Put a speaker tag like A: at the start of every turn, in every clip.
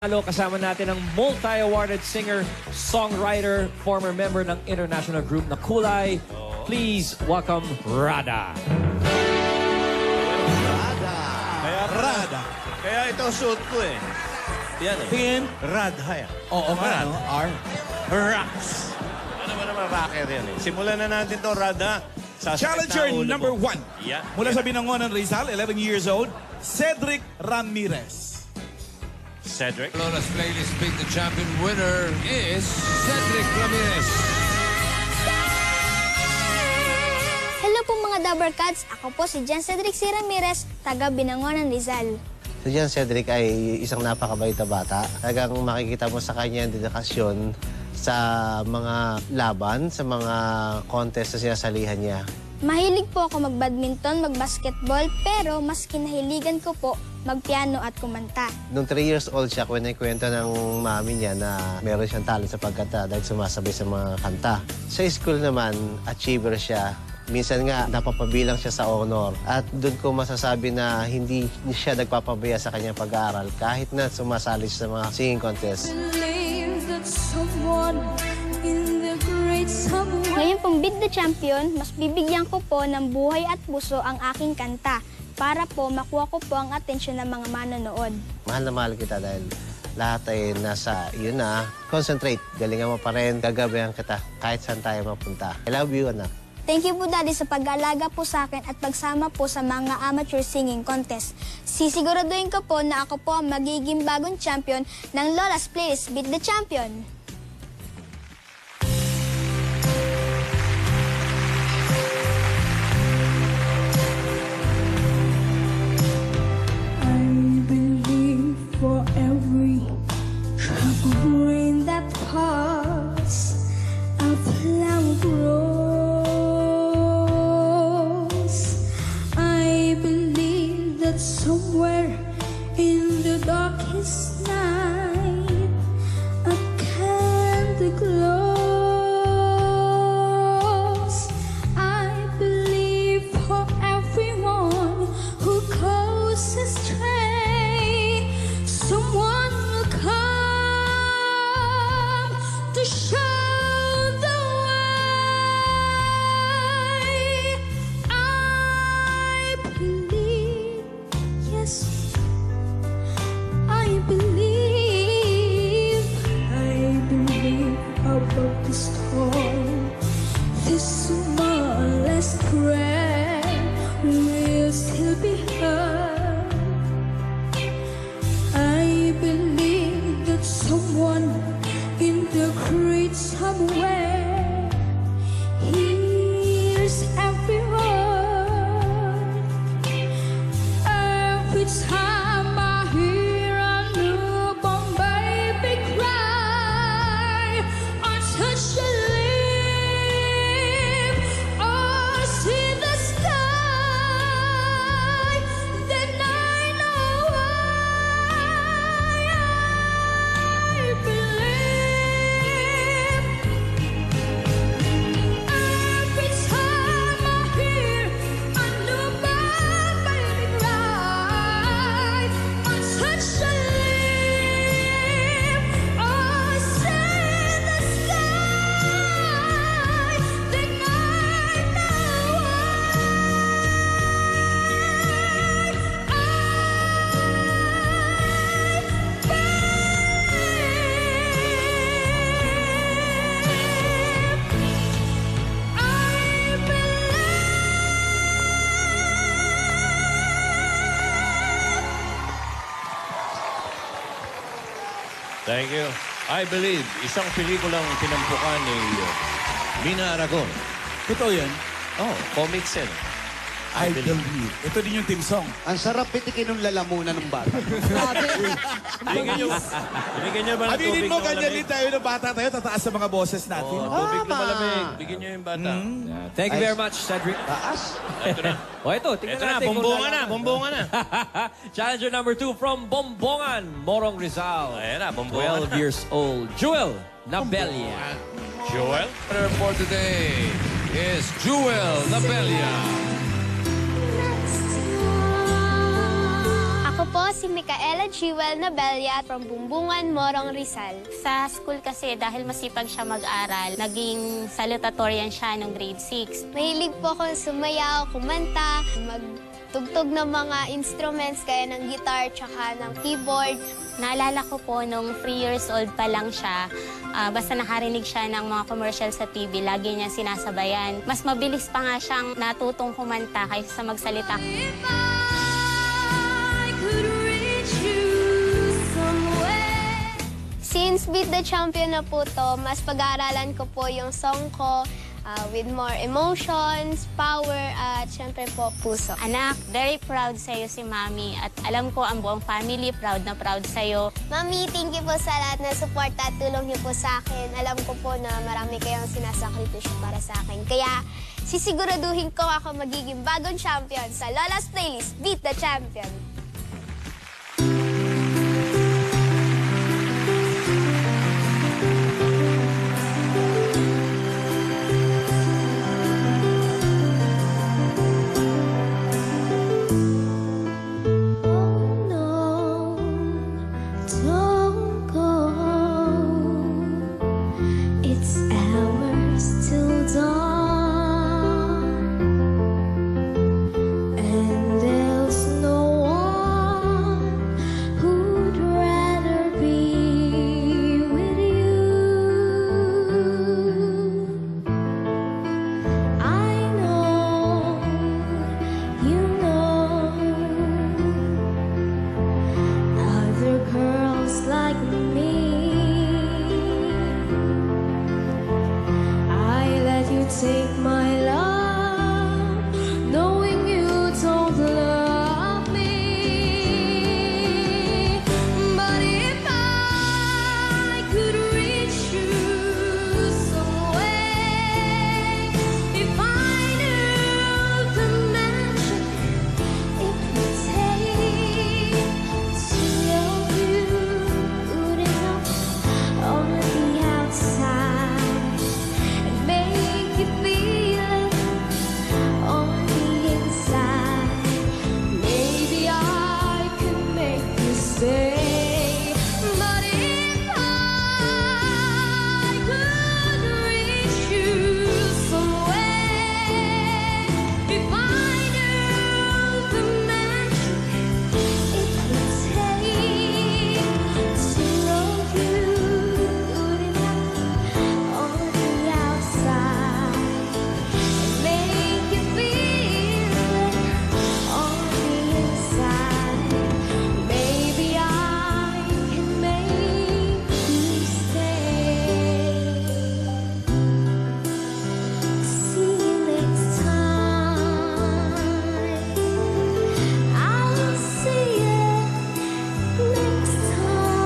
A: Kasama natin ang multi-awarded singer, songwriter, former member ng international group na Kulay. Please welcome Rada.
B: Rada.
C: Kaya ito suot ko eh. Yan eh.
B: Tingin.
C: Radha yan.
B: Oo nga, no? R.
C: Rocks. Ano ba naman rocker yan eh. Simulan na natin to, Rada.
B: Challenger number 1.
C: Yeah.
B: Mula sa Binangonan, Rizal, 11 years old, Cedric Ramirez.
C: Cedric.
D: Lola's Playlist Beat the Champion winner is Cedric Ramirez.
E: Hello po mga Dabber Cats. Ako po si Jan Cedric C. Ramirez, taga Binangonan, Rizal.
F: Si Jan Cedric ay isang napakabait na bata. Talagang makikita mo sa kanya ang dedikasyon sa mga laban, sa mga contest na sinasalihan niya.
E: Mahilig po ako mag-badminton, mag-basketball, pero mas kinahiligan ko po magpiano at kumanta.
F: Nung 3 years old siya, kwento ng mami niya na meron siyang talent sa pagkanta dahil sumasabay sa mga kanta. Sa school naman, achiever siya. Minsan nga, napapabilang siya sa honor. At doon ko masasabi na hindi siya nagpapabaya sa kanyang pag-aaral kahit na sumasali siya sa mga singing contest.
E: Ngayon pong Beat the Champion, mas bibigyan ko po ng buhay at puso ang aking kanta para po makuha ko po ang atensyon ng mga manonood.
F: Mahal na mahal kita dahil lahat ay nasa iyo na. Concentrate, galingan mo pa rin, gagabayan kita kahit saan tayo mapunta. I love you, anak.
E: Thank you po, Daddy, sa pag-aalaga po sa akin at pagsama po sa mga amateur singing contest. Sisiguraduhin ko po na ako po ang magiging bagong champion ng Lola's Playlist Beat the Champion.
G: I believe for every drop of rain that falls, a flower grows. I believe that somewhere in the darkest night, a candle glows. I believe for everyone who goes astray, someone will come to show the way. I believe, yes, I believe above the storm, this smallest cry will still be heard. I believe that someone in the great somewhere hears every word. Every time I hear a newborn baby cry, I touch a lip or see the sky, then I know why I believe. Every time I hear a newborn baby cry, I touch a lip or see the sky, then I know
C: Thank you. I Believe, isang pelikulang pinampukan ni Mina Aragon.
B: Totoo yan.
C: Oh, comics yan.
B: I believe. Ito din yung team song.
H: Ang sarap pitikin ng lalamunan ng bata.
C: Binigyan niyo ba ng
B: Aminin
C: tubig
B: mo,
C: na
B: ganyan
C: malamig?
B: din tayo ng bata tayo, tataas sa mga boses natin.
C: Oh, tubig na malamig. Bigyan niyo yung bata.
A: Thank you very much, Cedric.
H: Taas.
C: Ito na.
A: O ito, tingnan
C: Ito na,
A: natin. kung
C: bumbungan na,
A: lalaman.
C: bumbungan na.
A: Challenger number 2 from Bombongan, Morong Rizal.
C: Ayan na, bumbungan
A: 12 years old, Jewel Nabelia.
C: Joel?
D: Winner for today is Jewel Nabelia.
E: Ako po si Micaela Jewel Nabella from Bumbungan, Morong, Rizal.
I: Sa school kasi, dahil masipag siya mag-aral, naging salutatorian siya nung grade 6.
E: Mahilig po ako sumayaw, kumanta, magtugtog ng mga instruments kaya ng guitar tsaka ng keyboard.
I: Naalala ko po nung 3 years old pa lang siya, basta nakarinig siya ng mga commercial sa TV, lagi niya sinasabayan. Mas mabilis pa nga siyang natutong kumanta kaysa sa magsalita.
G: If I could reach you somewhere.
E: Since Beat the Champion na po to, mas pag-aaralan ko po yung song ko with more emotions, power, at syempre po puso.
I: Anak, very proud sa'yo si Mami at alam ko ang buong family proud na proud sa'yo.
E: Mami, thank you po sa lahat ng support at tulong niyo po sa akin. Alam ko po na marami kayong sinasakripisyo para sa akin. Kaya sisiguraduhin ko ako magiging bagong champion sa Lola's Playlist, Beat the Champion.
G: Take my love, knowing you don't love me. But if I could reach you somewhere, if I knew the magic it would take to love you good enough on the outside and make you feel it on the inside. Maybe I can make you stay. But if I could reach you somewhere, if I knew the magic it would take to love you good enough on the outside and make you feel it on the inside, maybe I can make you stay. See you next time. I'll see you next time.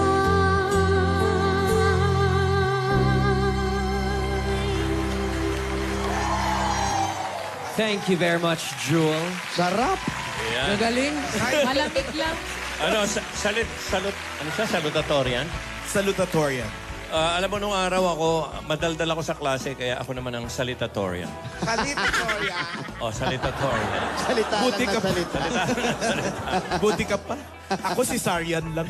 A: Thank you very much, Jewel.
H: Sarap.
C: Ayan.
D: Magaling. Malamig lang.
C: Ano, salutatorian?
B: Salutatorian.
C: Alam mo, nung araw ako, madaldal ako sa klase, kaya ako naman ang salitatorian.
H: Salitatorian.
C: O, salitatorian.
H: Salita
B: Buti
H: lang
B: ka
H: na
B: pa.
H: salita.
B: Buti ka pa. Ako si Sarian lang.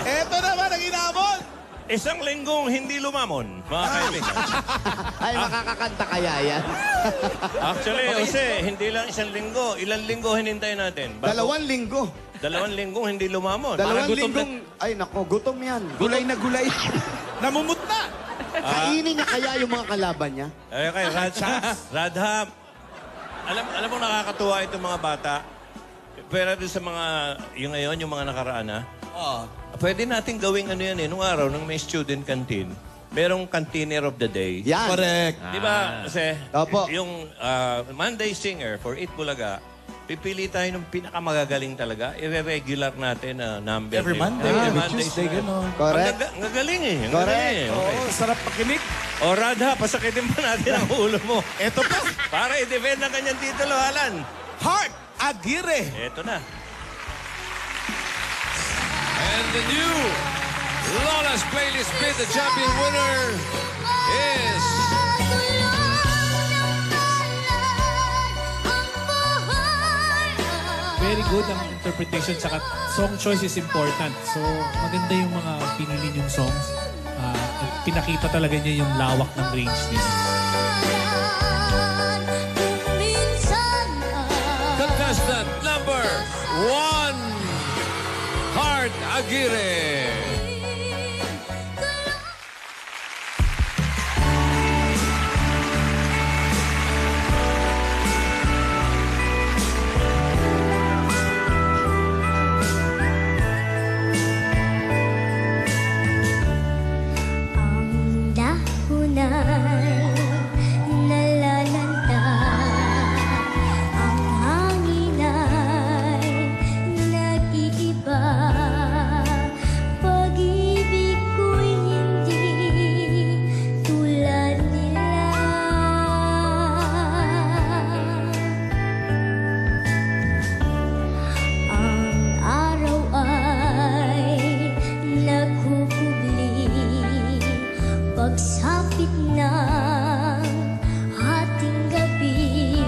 B: Eto naman ang inamon.
C: Isang linggong hindi lumamon, mga kaibigan.
H: Ay, makakakanta kaya yan.
C: Actually, Jose, hindi lang isang linggo. Ilang linggo hinintay natin?
H: 2 linggo.
C: 2 linggong hindi lumamon.
H: 2
C: Parang gutom
H: linggong... Ay, nako, gutom yan.
B: Gulay na gulay. Namumut na.
H: Kainin niya kaya yung mga kalaban niya?
C: Okay, Radham. Alam mo, nakakatuwa itong mga bata. Pero doon sa mga, yung ngayon, yung mga nakaraan na, pwede natin gawing ano yan eh. Nung araw, nung may student canteen, merong Canteener of the Day.
H: Yan.
B: Correct.
C: Di ba? Kasi
H: Opo.
C: yung Monday Singer for Eat Bulaga, pipili tayo ng pinakamagagaling talaga. I-regular natin na number.
B: Every Monday, every Tuesday, gano'n.
H: Correct.
C: Ang gagaling eh. Ang
H: Correct.
C: gagaling eh. Okay.
B: Oo, sarap pakinig.
C: O Radha, pasakitin pa natin ang ulo mo.
B: Eto pa.
C: Para i-defend ang kanyang titulo, Alan.
B: Heart Aguirre.
C: Eto na.
D: And the new Lola's Playlist Beat the Champion winner is...
E: Very
J: good ang interpretation tsaka song choice is important. So maganda yung mga pinili niyong songs. Pinakita talaga niya yung lawak ng range niya.
D: Contestant number 1, Heart Aguirre.
G: Ang dahon ay nalalanta, ang hangin ay nag-iiba. Pag-ibig ko'y hindi tulad nila. Ang araw ay nagkukubli pagsapit ng ating gabi.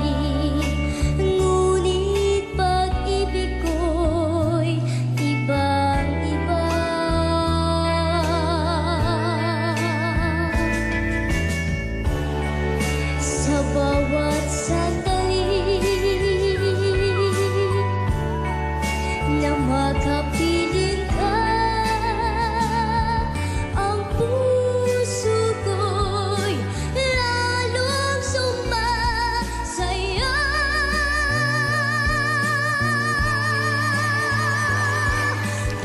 G: Ngunit pag-ibig ko'y ibang-iba. Sa bawat sandali na makapiling ka, ang puso ko'y lalong sumasaya.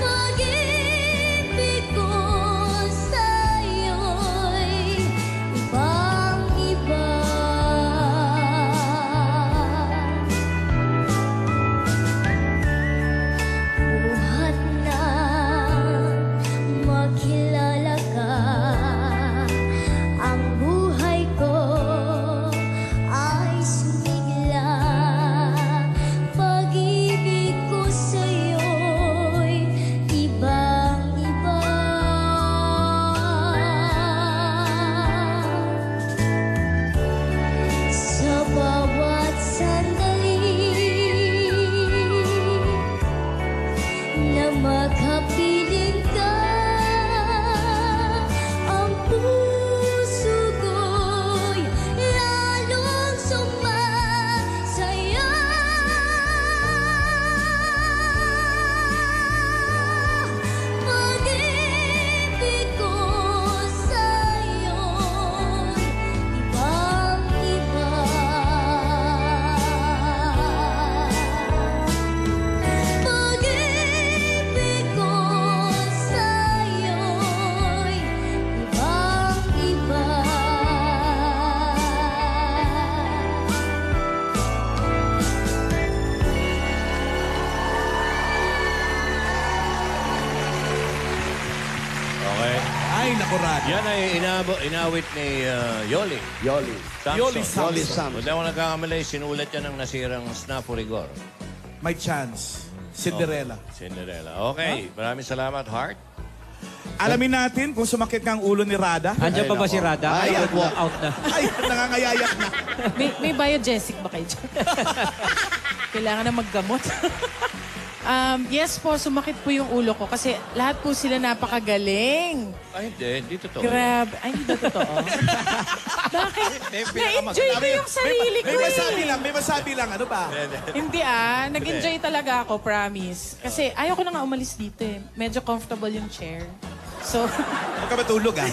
G: Pag-ibig ko sa'yo'y ibang-iba. Buhat na makilala ka, ang buhay ko ay sumigla. Pag-ibig ko sa'yo'y ibang-iba. Sa bawat sandali na makapiling ka, ang puso ko'y lalong sumasaya. Pag-ibig ko sa'yo'y ibang-iba. Pag-ibig ko sa'yo'y ibang-iba.
C: Okay.
B: Ay, naku, Rada.
C: Yan ay inawit ni Yoli.
H: Yoli.
B: Yoli
H: Yoli
B: Samson.
H: Sam.
C: Kung di ako nagkakamali, sinulat yan ng nasirang Snafu Rigor.
B: May chance. Cinderella.
C: Cinderella. Okay, maraming salamat, Heart.
B: Alamin natin kung sumakit kang ulo ni Rada.
A: Andiyan pa ba si Rada?
H: Ay,
A: Ay,
H: ako.
A: walk out na.
B: Ay, nangangayayak na.
K: May biogesic ba kayo dyan? Kailangan na maggamot. Yes po, sumakit po yung ulo ko kasi lahat po sila napakagaling.
C: Ay, hindi totoo.
K: Grabe. Ay, hindi ba totoo? Bakit? Na-enjoy ko yung sarili ko
B: May masabi lang. Ano ba?
K: Hindi nag-enjoy talaga ako, promise. Kasi ayaw ko na nga umalis dito eh. Medyo comfortable yung chair. So,
B: Huwag ka matulog, ah.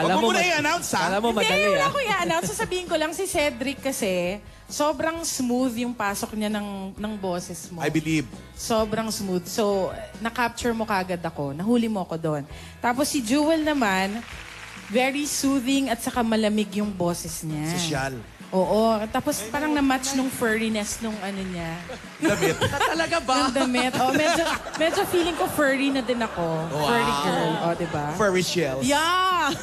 B: Huwag mo muna i-announce, ha?
A: Alam mo,
K: hindi,
A: madali,
K: wala
A: ah.
K: ko i-announce. Sasabihin ko lang si Cedric kasi sobrang smooth yung pasok niya ng boses mo.
B: I believe.
K: Sobrang smooth. So, na-capture mo kagad ako. Nahuli mo ako doon. Tapos si Jewel naman, very soothing at saka malamig yung boses niya.
B: Sosyal.
K: Oo. Tapos parang na-match nung furriness nung ano niya.
B: Damit.
K: Talaga ba? Ng damit. Oh, medyo feeling ko furry na din ako. Furry girl. O, diba?
B: Furry shells.
K: Yeah!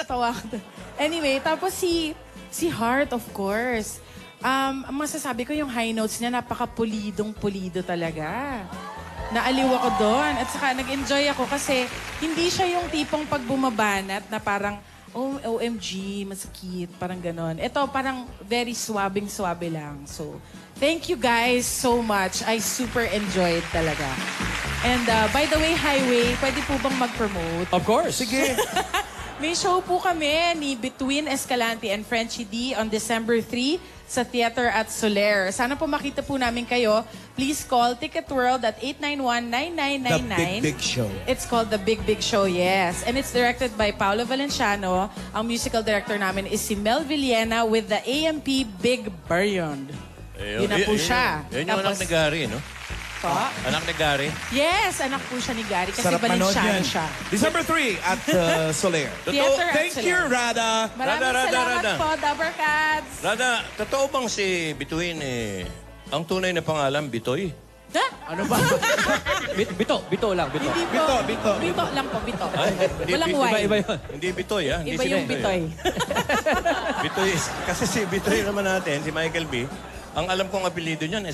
K: Tawa ko doon. Anyway, tapos si Heart, of course. Ang masasabi ko yung high notes niya, napaka-pulidong-pulido talaga. Naaliw ako doon. At saka nag-enjoy ako kasi hindi siya yung tipong pag bumabanat na parang Oh, OMG, masakit. Parang ganon. Ito, parang very swabing-swabe lang. So, thank you guys so much. I super enjoyed talaga. And by the way, Highway, pwede po bang mag-promote?
A: Of course.
B: Sige.
K: May show po kami ni Between Escalante and Frenchie D on December 3 sa theater at Soler. Sana po makita po namin kayo. Please call Ticket World at 891-9999.
B: The Big Show.
K: It's called The Big Big Show, yes. And it's directed by Paolo Valenciano. Ang musical director namin is si Mel Villena with the AMP Big Band. Yun na po siya.
C: Yun yung anak ni Gary, no?
K: Po?
C: Anak ni Gary.
K: Yes, anak po siya ni Gary kasi
B: Sarap manood
K: Valenciano
B: yan.
K: siya.
B: December 3 at Soler.
K: Theater at
B: Thank
K: Soler.
B: you, Rada.
K: Maraming
C: Rada,
K: salamat
C: Rada.
K: po, Dabber Cats.
C: Rada, totoo bang si Between ang tunay na pangalan, Bitoy?
K: Ha?
A: Ano ba? Bito lang, bito.
K: Hindi po.
B: Bito.
K: Bito lang po, bito.
C: Hindi,
K: Walang
C: Bito.
K: Y.
A: Iba yun.
C: Hindi Bitoy, ha? Hindi
K: Iba
C: si
K: yung bitoy.
C: Bitoy. Kasi si Bitoy naman natin, si Michael B., ang alam kong apelido niyan